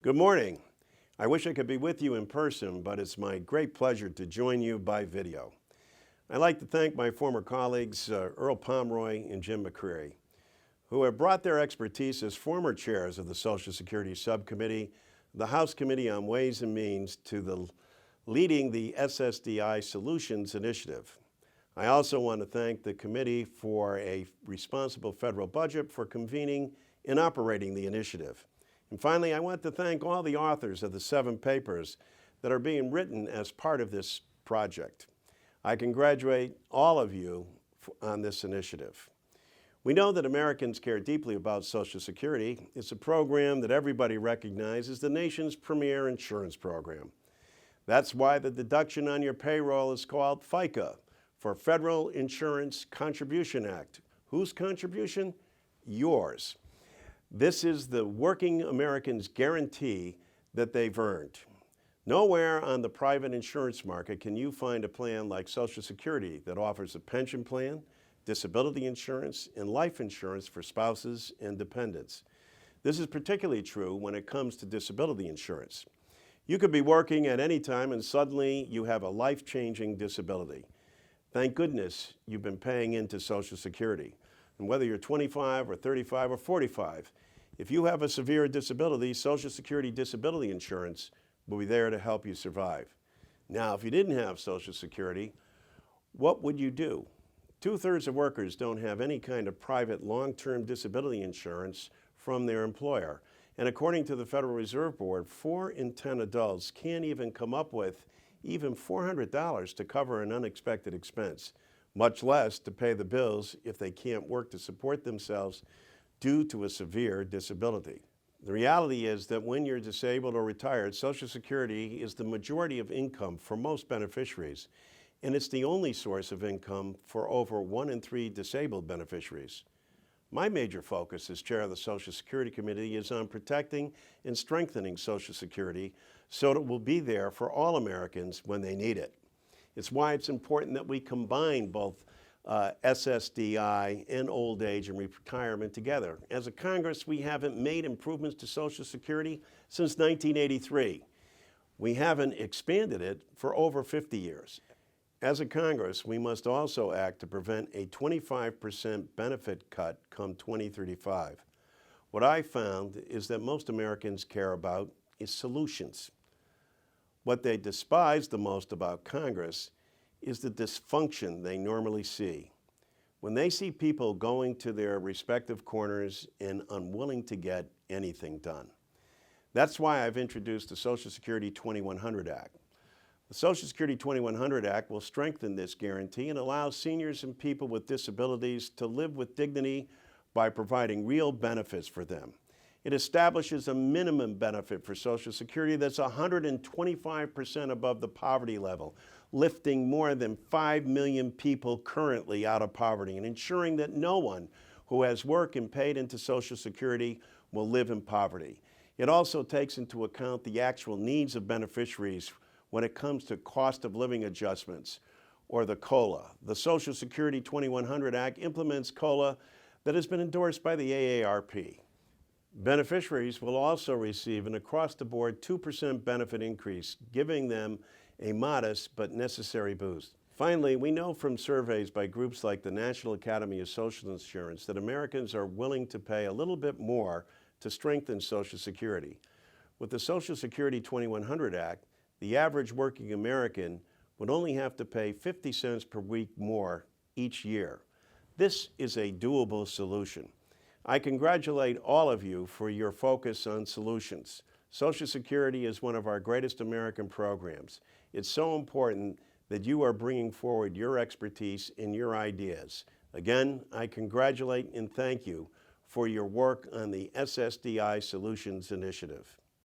Good morning. I wish I could be with you in person, but it's my great pleasure to join you by video. I'd like to thank my former colleagues, Earl Pomeroy and Jim McCreary, who have brought their expertise as former chairs of the Social Security Subcommittee, the House Committee on Ways and Means, to leading the SSDI Solutions Initiative. I also want to thank the committee for a responsible federal budget for convening and operating the initiative. And finally, I want to thank all the authors of the 7 papers that are being written as part of this project. I congratulate all of you on this initiative. We know that Americans care deeply about Social Security. It's a program that everybody recognizes as the nation's premier insurance program. That's why the deduction on your payroll is called FICA, for Federal Insurance Contribution Act. Whose contribution? Yours. This is the working Americans' guarantee that they've earned. Nowhere on the private insurance market can you find a plan like Social Security that offers a pension plan, disability insurance, and life insurance for spouses and dependents. This is particularly true when it comes to disability insurance. You could be working at any time and suddenly you have a life-changing disability. Thank goodness you've been paying into Social Security. And whether you're 25 or 35 or 45, if you have a severe disability, Social Security disability insurance will be there to help you survive. Now, if you didn't have Social Security, what would you do? 2/3 of workers don't have any kind of private long-term disability insurance from their employer. And according to the Federal Reserve Board, 4 in 10 adults can't even come up with even $400 to cover an unexpected expense, much less to pay the bills if they can't work to support themselves due to a severe disability. The reality is that when you're disabled or retired, Social Security is the majority of income for most beneficiaries, and it's the only source of income for over 1 in 3 disabled beneficiaries. My major focus as chair of the Social Security Committee is on protecting and strengthening Social Security so that it will be there for all Americans when they need it. It's why it's important that we combine both SSDI and old age and retirement together. As a Congress, we haven't made improvements to Social Security since 1983. We haven't expanded it for over 50 years. As a Congress, we must also act to prevent a 25% benefit cut come 2035. What I found is that most Americans care about is solutions. What they despise the most about Congress is the dysfunction they normally see. When they see people going to their respective corners and unwilling to get anything done. That's why I've introduced the Social Security 2100 Act. The Social Security 2100 Act will strengthen this guarantee and allow seniors and people with disabilities to live with dignity by providing real benefits for them. It establishes a minimum benefit for Social Security that's 125% above the poverty level, lifting more than 5 million people currently out of poverty and ensuring that no one who has worked and paid into Social Security will live in poverty. It also takes into account the actual needs of beneficiaries when it comes to cost of living adjustments, or the COLA. The Social Security 2100 Act implements COLA that has been endorsed by the AARP. Beneficiaries will also receive an across-the-board 2% benefit increase, giving them a modest but necessary boost. Finally, we know from surveys by groups like the National Academy of Social Insurance that Americans are willing to pay a little bit more to strengthen Social Security. With the Social Security 2100 Act, the average working American would only have to pay 50 cents per week more each year. This is a doable solution. I congratulate all of you for your focus on solutions. Social Security is one of our greatest American programs. It's so important that you are bringing forward your expertise and your ideas. Again, I congratulate and thank you for your work on the SSDI Solutions Initiative.